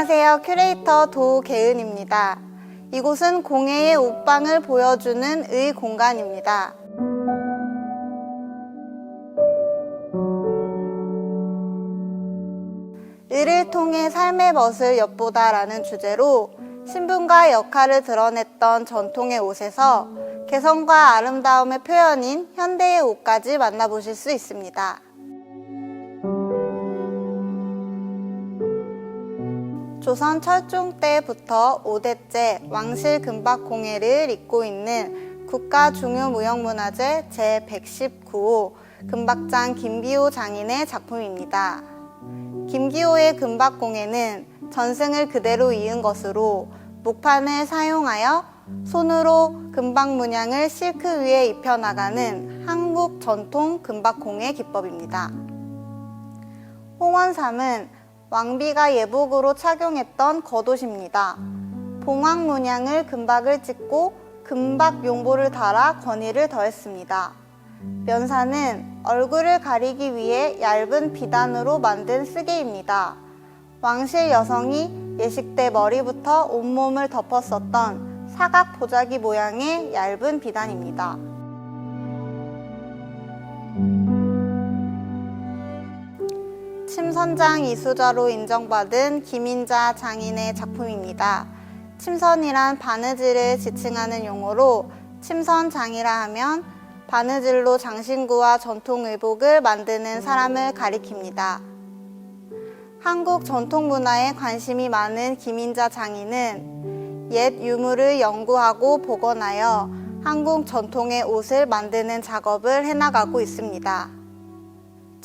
안녕하세요. 큐레이터 도계은입니다. 이곳은 공예의 옷방을 보여주는 의 공간입니다. 의를 통해 삶의 멋을 엿보다라는 주제로 신분과 역할을 드러냈던 전통의 옷에서 개성과 아름다움의 표현인 현대의 옷까지 만나보실 수 있습니다. 조선 철종 때부터 5대째 왕실 금박 공예를 잇고 있는 국가중요무형문화재 제119호 금박장 김기호 장인의 작품입니다. 김기호의 금박 공예는 전승을 그대로 이은 것으로 목판을 사용하여 손으로 금박 문양을 실크 위에 입혀나가는 한국 전통 금박 공예 기법입니다. 홍원삼은 왕비가 예복으로 착용했던 겉옷입니다. 봉황 문양을 금박을 찍고 금박 용보를 달아 권위를 더했습니다. 면사는 얼굴을 가리기 위해 얇은 비단으로 만든 쓰개입니다. 왕실 여성이 예식 때 머리부터 온몸을 덮었었던 사각 보자기 모양의 얇은 비단입니다. 침선장 이수자로 인정받은 김인자 장인의 작품입니다. 침선이란 바느질을 지칭하는 용어로 침선장이라 하면 바느질로 장신구와 전통의복을 만드는 사람을 가리킵니다. 한국 전통문화에 관심이 많은 김인자 장인은 옛 유물을 연구하고 복원하여 한국 전통의 옷을 만드는 작업을 해나가고 있습니다.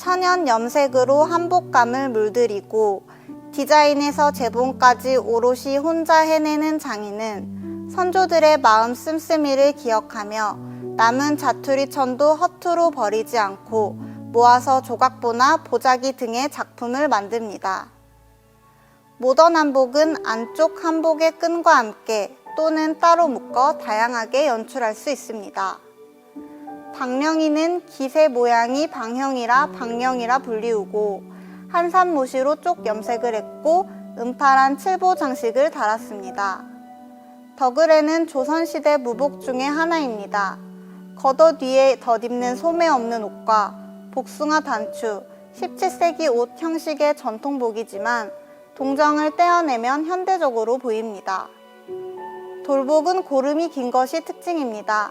천연 염색으로 한복감을 물들이고 디자인에서 재봉까지 오롯이 혼자 해내는 장인은 선조들의 마음 씀씀이를 기억하며 남은 자투리천도 허투루 버리지 않고 모아서 조각보나 보자기 등의 작품을 만듭니다. 모던 한복은 안쪽 한복의 끈과 함께 또는 따로 묶어 다양하게 연출할 수 있습니다. 방령이는 기세 모양이 방형이라 방령이라 불리우고 한산모시로 쪽 염색을 했고 음파란 칠보 장식을 달았습니다. 덕을에는 조선시대 무복 중의 하나입니다. 겉옷 위에 덧입는 소매 없는 옷과 복숭아 단추, 17세기 옷 형식의 전통복이지만 동정을 떼어내면 현대적으로 보입니다. 돌복은 고름이 긴 것이 특징입니다.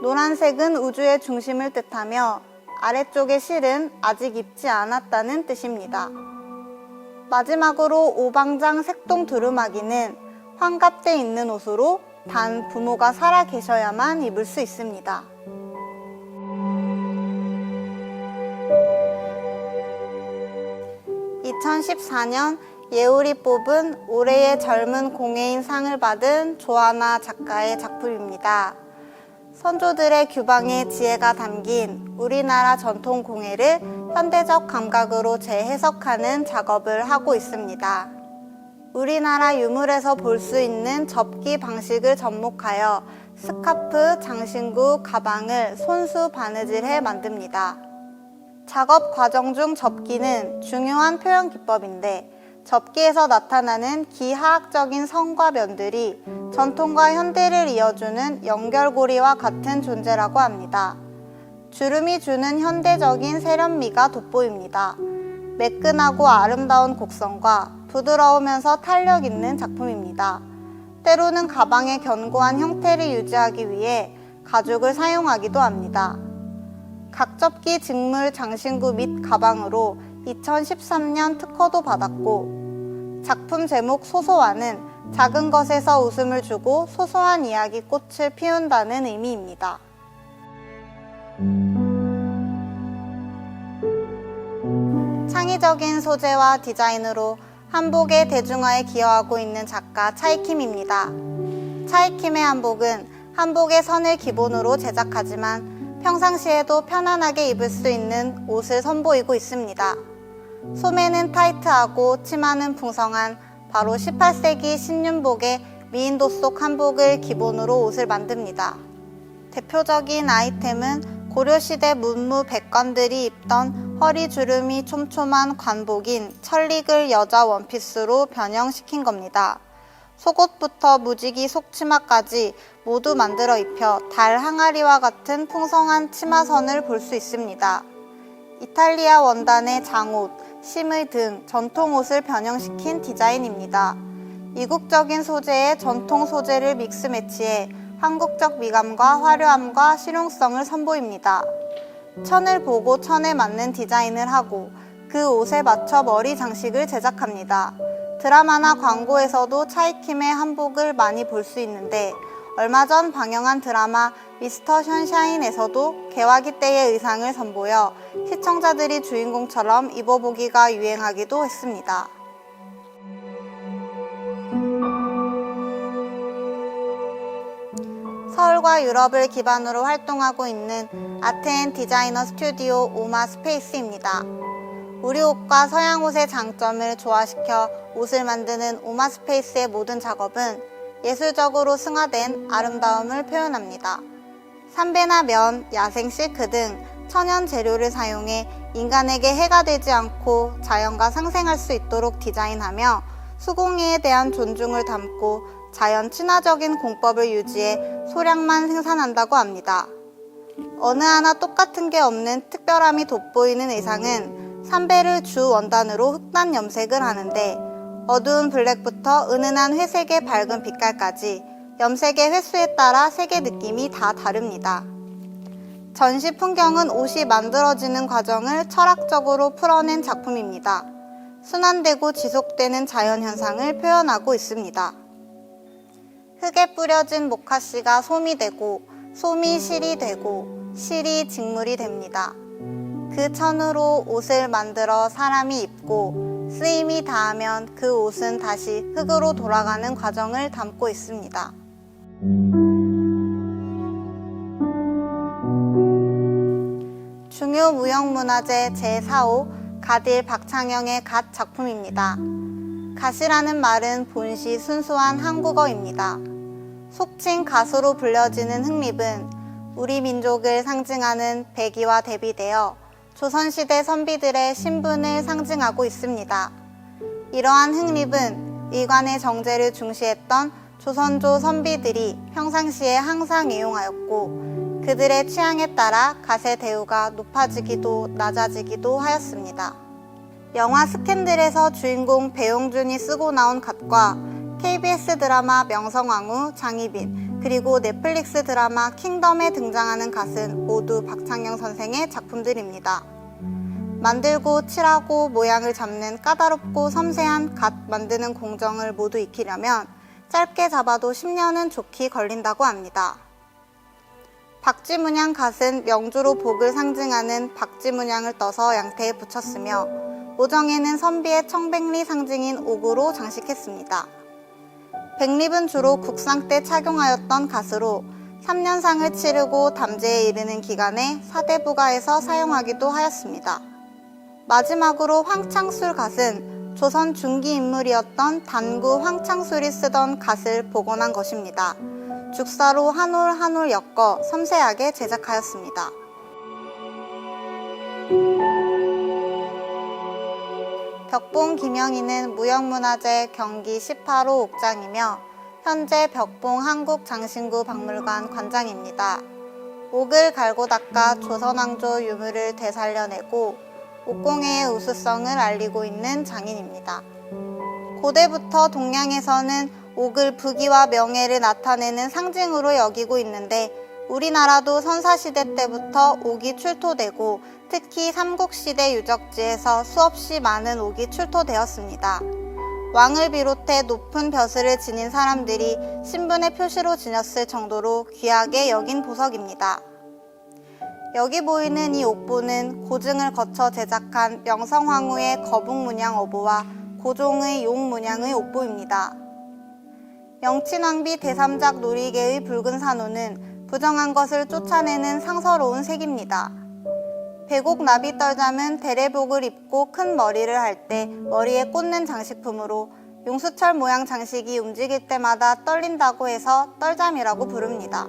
노란색은 우주의 중심을 뜻하며 아래쪽의 실은 아직 입지 않았다는 뜻입니다. 마지막으로 오방장 색동 두루마기는 환갑 때 입는 옷으로 단 부모가 살아 계셔야만 입을 수 있습니다. (2014년) 예울이 뽑은 올해의 젊은 공예인 상을 받은 조하나 작가의 작품입니다. 선조들의 규방의 지혜가 담긴 우리나라 전통 공예를 현대적 감각으로 재해석하는 작업을 하고 있습니다. 우리나라 유물에서 볼 수 있는 접기 방식을 접목하여 스카프, 장신구, 가방을 손수 바느질해 만듭니다. 작업 과정 중 접기는 중요한 표현 기법인데 접기에서 나타나는 기하학적인 선과 면들이 전통과 현대를 이어주는 연결고리와 같은 존재라고 합니다. 주름이 주는 현대적인 세련미가 돋보입니다. 매끈하고 아름다운 곡선과 부드러우면서 탄력 있는 작품입니다. 때로는 가방의 견고한 형태를 유지하기 위해 가죽을 사용하기도 합니다. 각접기 직물 장신구 및 가방으로 2013년 특허도 받았고 작품 제목 소소화는 작은 것에서 웃음을 주고 소소한 이야기 꽃을 피운다는 의미입니다. 창의적인 소재와 디자인으로 한복의 대중화에 기여하고 있는 작가 차이킴입니다. 차이킴의 한복은 한복의 선을 기본으로 제작하지만 평상시에도 편안하게 입을 수 있는 옷을 선보이고 있습니다. 소매는 타이트하고 치마는 풍성한 바로 18세기 신윤복의 미인도 속 한복을 기본으로 옷을 만듭니다. 대표적인 아이템은 고려시대 문무 백관들이 입던 허리 주름이 촘촘한 관복인 천리글 여자 원피스로 변형시킨 겁니다. 속옷부터 무지개 속치마까지 모두 만들어 입혀 달 항아리와 같은 풍성한 치마선을 볼 수 있습니다. 이탈리아 원단의 장옷, 심의 등 전통옷을 변형시킨 디자인입니다. 이국적인 소재의 전통 소재를 믹스 매치해 한국적 미감과 화려함과 실용성을 선보입니다. 천을 보고 천에 맞는 디자인을 하고 그 옷에 맞춰 머리 장식을 제작합니다. 드라마나 광고에서도 차이킴의 한복을 많이 볼 수 있는데 얼마 전 방영한 드라마 미스터 션샤인에서도 개화기 때의 의상을 선보여 시청자들이 주인공처럼 입어보기가 유행하기도 했습니다. 서울과 유럽을 기반으로 활동하고 있는 아트앤 디자이너 스튜디오 오마스페이스입니다. 우리 옷과 서양 옷의 장점을 조화시켜 옷을 만드는 오마스페이스의 모든 작업은 예술적으로 승화된 아름다움을 표현합니다. 삼배나 면, 야생 실크 등 천연 재료를 사용해 인간에게 해가 되지 않고 자연과 상생할 수 있도록 디자인하며 수공예에 대한 존중을 담고 자연 친화적인 공법을 유지해 소량만 생산한다고 합니다. 어느 하나 똑같은 게 없는 특별함이 돋보이는 의상은 삼배를 주 원단으로 흑단 염색을 하는데 어두운 블랙부터 은은한 회색의 밝은 빛깔까지 염색의 횟수에 따라 색의 느낌이 다 다릅니다. 전시 풍경은 옷이 만들어지는 과정을 철학적으로 풀어낸 작품입니다. 순환되고 지속되는 자연현상을 표현하고 있습니다. 흙에 뿌려진 모카씨가 솜이 되고 솜이 실이 되고 실이 직물이 됩니다. 그 천으로 옷을 만들어 사람이 입고 쓰임이 닿으면 그 옷은 다시 흙으로 돌아가는 과정을 담고 있습니다. 중요 무형문화재 제4호 가딜 박창영의 갓 작품입니다. 갓이라는 말은 본시 순수한 한국어입니다. 속칭 갓으로 불려지는 흑립은 우리 민족을 상징하는 백이와 대비되어 조선시대 선비들의 신분을 상징하고 있습니다. 이러한 흑립은 의관의 정제를 중시했던 조선조 선비들이 평상시에 항상 이용하였고 그들의 취향에 따라 갓의 대우가 높아지기도 낮아지기도 하였습니다. 영화 스캔들에서 주인공 배용준이 쓰고 나온 갓과 KBS 드라마 명성황후 장희빈 그리고 넷플릭스 드라마 킹덤에 등장하는 갓은 모두 박창영 선생의 작품들입니다. 만들고 칠하고 모양을 잡는 까다롭고 섬세한 갓 만드는 공정을 모두 익히려면 짧게 잡아도 10년은 좋게 걸린다고 합니다. 박쥐문양 갓은 명주로 복을 상징하는 박쥐문양을 떠서 양태에 붙였으며 모정에는 선비의 청백리 상징인 옥으로 장식했습니다. 백립은 주로 국상 때 착용하였던 갓으로 3년상을 치르고 담제에 이르는 기간에 사대부가에서 사용하기도 하였습니다. 마지막으로 황창술 갓은 조선 중기 인물이었던 단구 황창술이 쓰던 갓을 복원한 것입니다. 죽사로 한 올 한 올 엮어 섬세하게 제작하였습니다. 벽봉 김영희는 무형문화재 경기 18호 옥장이며 현재 벽봉 한국장신구 박물관 관장입니다. 옥을 갈고 닦아 조선왕조 유물을 되살려내고 옥공예의 우수성을 알리고 있는 장인입니다. 고대부터 동양에서는 옥을 부귀와 명예를 나타내는 상징으로 여기고 있는데 우리나라도 선사시대 때부터 옥이 출토되고 특히 삼국시대 유적지에서 수없이 많은 옥이 출토되었습니다. 왕을 비롯해 높은 벼슬을 지닌 사람들이 신분의 표시로 지녔을 정도로 귀하게 여긴 보석입니다. 여기 보이는 이 옥보는 고증을 거쳐 제작한 명성황후의 거북문양 어보와 고종의 용문양의 옥보입니다. 명친왕비 대삼작 놀이개의 붉은 산호는 부정한 것을 쫓아내는 상서로운 색입니다. 백옥 나비 떨잠은 대례복을 입고 큰 머리를 할 때 머리에 꽂는 장식품으로 용수철 모양 장식이 움직일 때마다 떨린다고 해서 떨잠이라고 부릅니다.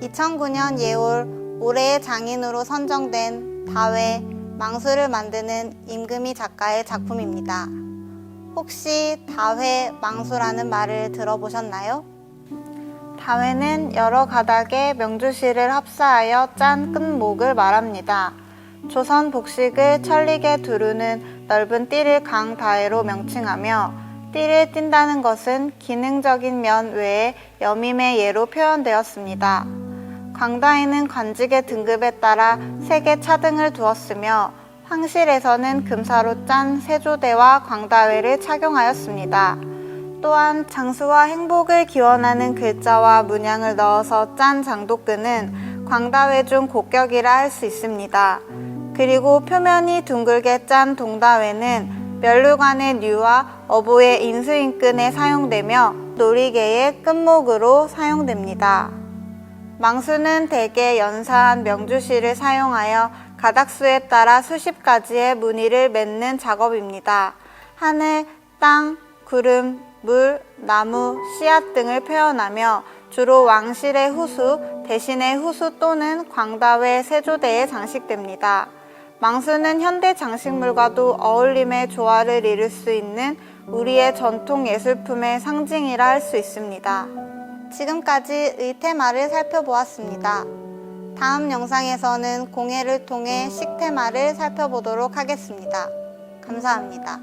2009년 예올 올해의 장인으로 선정된 다회 망수를 만드는 임금희 작가의 작품입니다. 혹시 다회 망수라는 말을 들어보셨나요? 다회는 여러 가닥의 명주실을 합사하여 짠 끝목을 말합니다. 조선 복식을 천리게 두르는 넓은 띠를 강다회로 명칭하며 띠를 띈다는 것은 기능적인 면 외에 여밈의 예로 표현되었습니다. 광다회는 관직의 등급에 따라 3개 차등을 두었으며 황실에서는 금사로 짠 세조대와 광다회를 착용하였습니다. 또한 장수와 행복을 기원하는 글자와 문양을 넣어서 짠 장독근은 광다회 중 고격이라 할 수 있습니다. 그리고 표면이 둥글게 짠 동다회는 면류관의 류와 어부의 인수인근에 사용되며 놀이개의 끝목으로 사용됩니다. 망수는 대개 연사한 명주실을 사용하여 가닥수에 따라 수십 가지의 무늬를 맺는 작업입니다. 하늘, 땅, 구름, 물, 나무, 씨앗 등을 표현하며 주로 왕실의 후수, 대신의 후수 또는 광다회 세조대에 장식됩니다. 망수는 현대 장식물과도 어울림의 조화를 이룰 수 있는 우리의 전통 예술품의 상징이라 할 수 있습니다. 지금까지 의테마를 살펴보았습니다. 다음 영상에서는 공예를 통해 식테마를 살펴보도록 하겠습니다. 감사합니다.